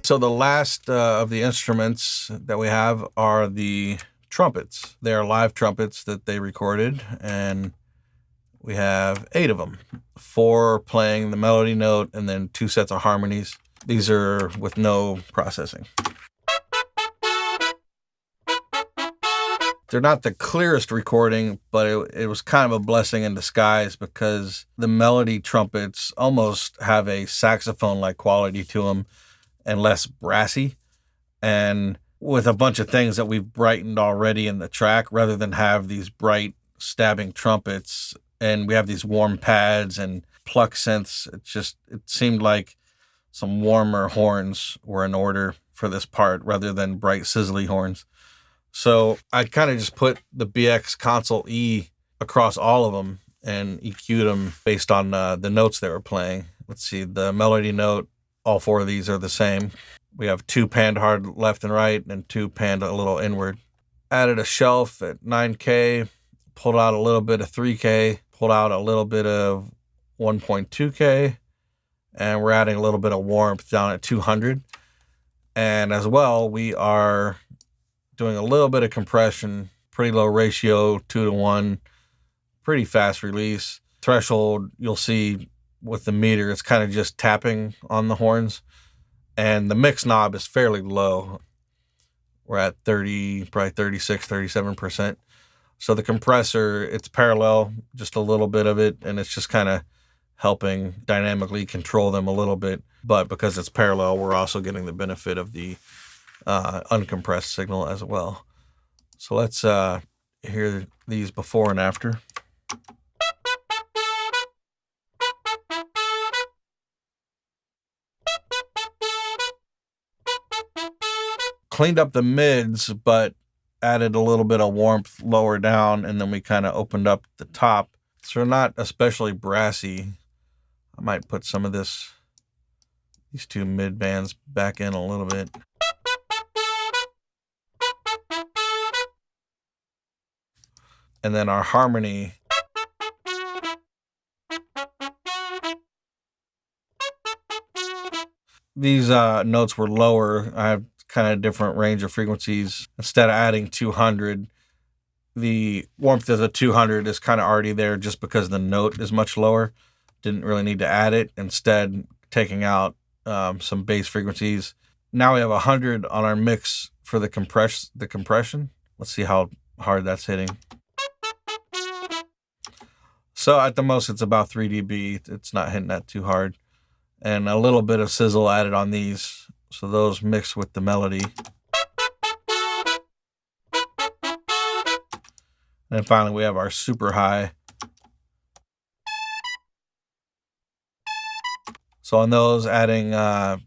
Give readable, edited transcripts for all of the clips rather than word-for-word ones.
So the last of the instruments that we have are the trumpets. They are live trumpets that they recorded, and we have 8 of them. 4 playing the melody note and then 2 sets of harmonies. These are with no processing. They're not the clearest recording, but it was kind of a blessing in disguise because the melody trumpets almost have a saxophone-like quality to them and less brassy. And with a bunch of things that we've brightened already in the track, rather than have these bright stabbing trumpets, and we have these warm pads and pluck synths, it seemed like some warmer horns were in order for this part rather than bright sizzly horns. So I kind of just put the BX Console E across all of them and EQ'd them based on the notes they were playing. Let's see, the melody note, all 4 of these are the same. We have 2 panned hard left and right and 2 panned a little inward. Added a shelf at 9K, pulled out a little bit of 3K, pulled out a little bit of 1.2K, and we're adding a little bit of warmth down at 200. And as well, we are doing a little bit of compression, pretty low ratio, 2-to-1, pretty fast release. Threshold, you'll see with the meter, it's kind of just tapping on the horns. And the mix knob is fairly low. We're at 30, probably 36, 37%. So the compressor, it's parallel, just a little bit of it, and it's just kind of helping dynamically control them a little bit. But because it's parallel, we're also getting the benefit of the uncompressed signal as well. So let's hear these before and after. Cleaned up the mids, but added a little bit of warmth lower down, and then we kind of opened up the top. So not especially brassy. I might put some of these 2 mid bands back in a little bit. And then our harmony. These notes were lower. I have kind of different range of frequencies. Instead of adding 200, the warmth of the 200 is kind of already there just because the note is much lower. Didn't really need to add it. Instead, taking out some bass frequencies. Now we have 100 on our mix for the compression. Let's see how hard that's hitting. So at the most, it's about 3 dB. It's not hitting that too hard. And a little bit of sizzle added on these. So those mix with the melody. And then finally, we have our super high. So on those, adding a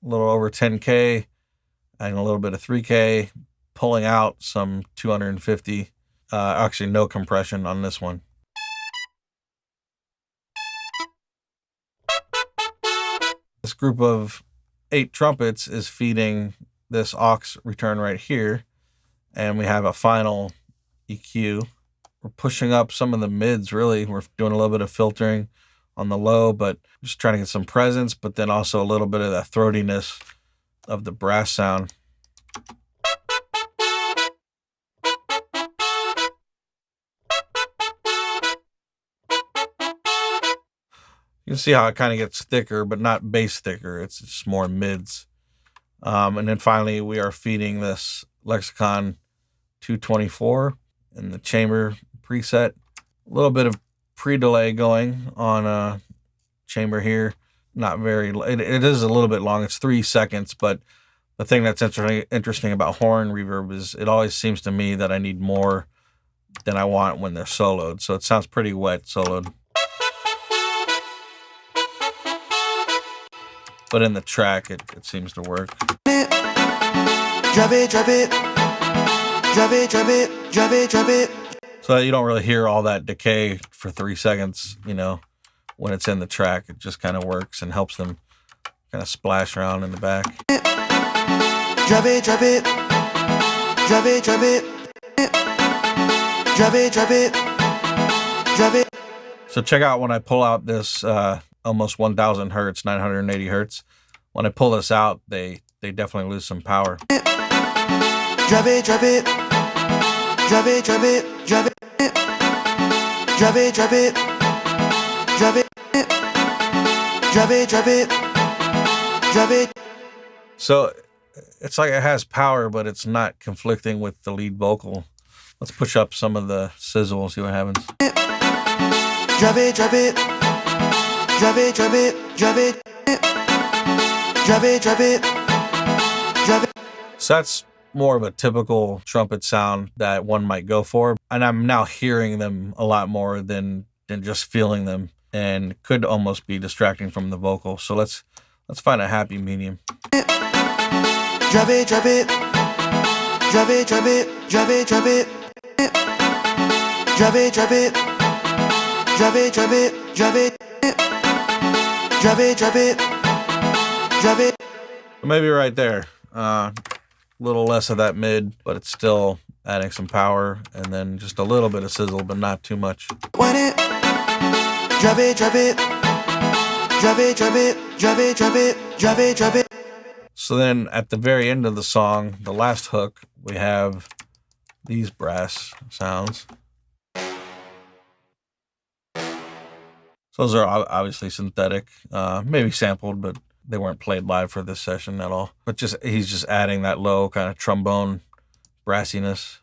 little over 10K, adding a little bit of 3K, pulling out some 250. Actually, no compression on this one. This group of 8 trumpets is feeding this aux return right here, and we have a final EQ. We're pushing up some of the mids, really. We're doing a little bit of filtering on the low, but just trying to get some presence, but then also a little bit of that throatiness of the brass sound. You can see how it kind of gets thicker, but not bass thicker. It's just more mids. And then finally, we are feeding this Lexicon 224 in the chamber preset. A little bit of pre-delay going on a chamber here. Not very, it is a little bit long. It's 3 seconds, but the thing that's interesting about horn reverb is it always seems to me that I need more than I want when they're soloed. So it sounds pretty wet soloed. But in the track, it seems to work. Drive it, drive it. Drive it, drive it, drive it, drive it. So you don't really hear all that decay for 3 seconds, you know, when it's in the track. It just kind of works and helps them kind of splash around in the back. Drive it, drive it. Drive it, drive it. Drive it, drive it. Drive it. So check out when I pull out this almost 1,000 hertz, 980 hertz. When I pull this out, they they definitely lose some power. Drive it, drive it. Drive it, drive it, drive it. Drive it, drive it. Drive it. Drive it, drive it. Drive it. So it's like it has power, but it's not conflicting with the lead vocal. Let's push up some of the sizzle and see what happens. Drive it, drive it. Drive it, drive it, drive it. Drive it, drive it. Drive it. So that's more of a typical trumpet sound that one might go for. And I'm now hearing them a lot more than just feeling them, and could almost be distracting from the vocal. So let's find a happy medium. Drive it, drive it. Drive it, drive it, drive it, drive it. Drive it, drive it. Drive it, drive it, drive it. Drive it, drive it. Drive it. Maybe right there. A little less of that mid, but it's still adding some power, and then just a little bit of sizzle, but not too much. Want it? Drive it, drive it. Drive it, drive it, drive it, drive it, drive it, drive it. So then at the very end of the song, the last hook, we have these brass sounds. So those are obviously synthetic, maybe sampled, but they weren't played live for this session at all. But he's just adding that low kind of trombone brassiness.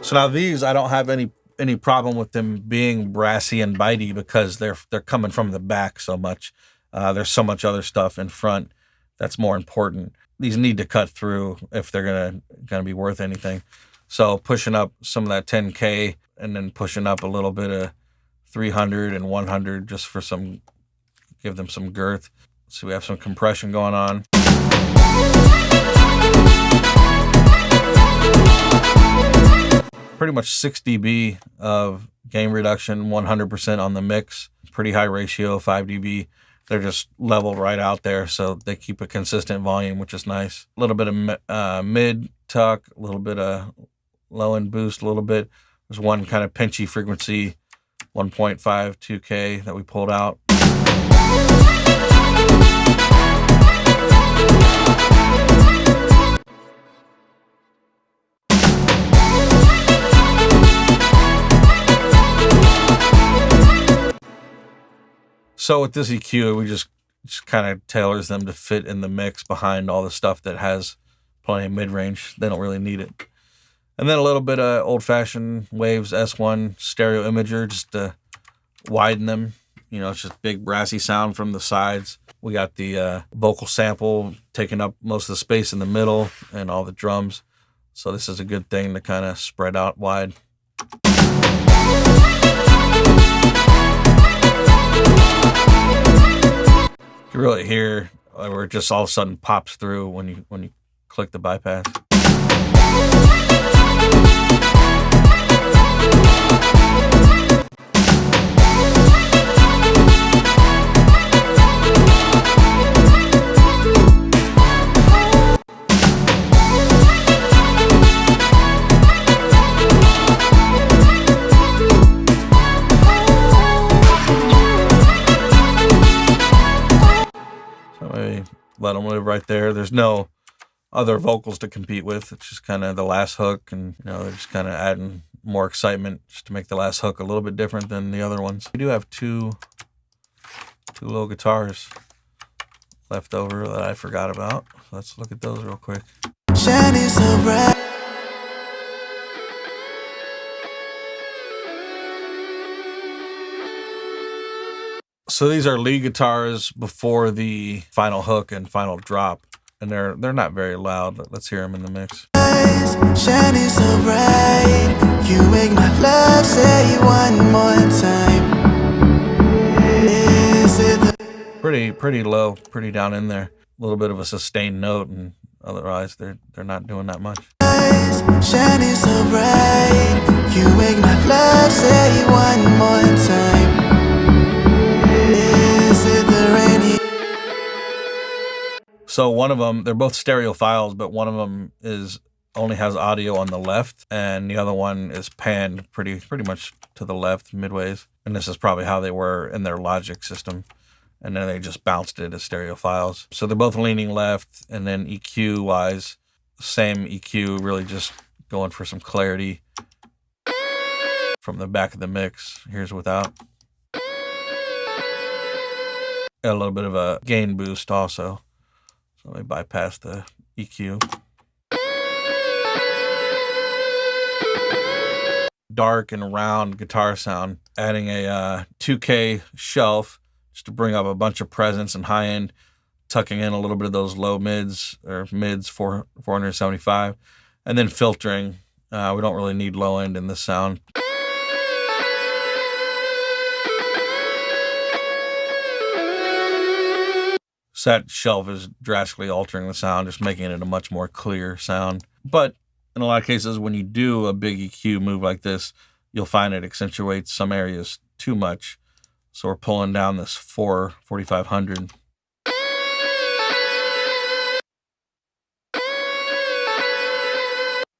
So now these, I don't have any problem with them being brassy and bitey, because they're coming from the back so much. There's so much other stuff in front that's more important. These need to cut through if they're gonna be worth anything. So pushing up some of that 10K, and then pushing up a little bit of 300 and 100 just for give them some girth. So we have some compression going on. Pretty much 6 dB of gain reduction, 100% on the mix. Pretty high ratio, 5 dB. They're just leveled right out there, so they keep a consistent volume, which is nice. A little bit of mid tuck, a little bit of low end boost, a little bit. There's one kind of pinchy frequency, 1.52K that we pulled out. So with this EQ, we just kind of tailors them to fit in the mix behind all the stuff that has plenty of mid-range. They don't really need it. And then a little bit of old-fashioned Waves S1 stereo imager just to widen them. You know, it's just big brassy sound from the sides. We got the vocal sample taking up most of the space in the middle and all the drums. So this is a good thing to kind of spread out wide. You really hear where it just all of a sudden pops through when you click the bypass. Let them live right there. There's no other vocals to compete with. It's just kind of the last hook, and they're just kind of adding more excitement just to make the last hook a little bit different than the other ones. We do have two little guitars left over that I forgot about. Let's look at those real quick. Shining so bright. So these are lead guitars before the final hook and final drop, and they're not very loud. Let's hear them in the mix. Shining so bright, you make my love say one more time. Is it the Pretty low, pretty down in there. A little bit of a sustained note, and otherwise they're not doing that much. shining so bright, you make my love say one more time. Is it the rainy? So one of them, they're both stereo files, but one of them only has audio on the left, and the other one is panned pretty much to the left, midways. And this is probably how they were in their Logic system. And then they just bounced it as stereo files. So they're both leaning left, and then EQ-wise, same EQ, really just going for some clarity from the back of the mix. Here's without. Got a little bit of a gain boost also. So let me bypass the EQ. Dark and round guitar sound. Adding a 2K shelf just to bring up a bunch of presence and high end. Tucking in a little bit of those low mids or mids 475. And then filtering. We don't really need low end in this sound. So that shelf is drastically altering the sound, just making it a much more clear sound. But in a lot of cases, when you do a big EQ move like this, you'll find it accentuates some areas too much. So we're pulling down this 4500.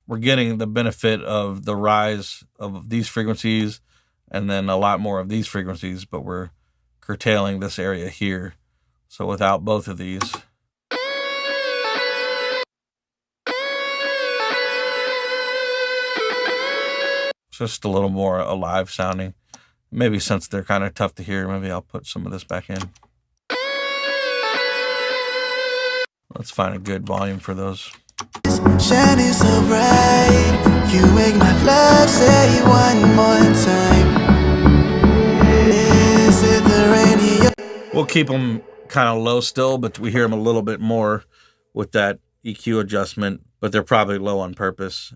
We're getting the benefit of the rise of these frequencies and then a lot more of these frequencies, but we're curtailing this area here. So without both of these, it's just a little more alive sounding. Maybe since they're kind of tough to hear, maybe I'll put some of this back in. Let's find a good volume for those. Shining so bright, you make my love say one more time. Is it the rainy? We'll keep them kind of low still, but we hear them a little bit more with that EQ adjustment, but they're probably low on purpose.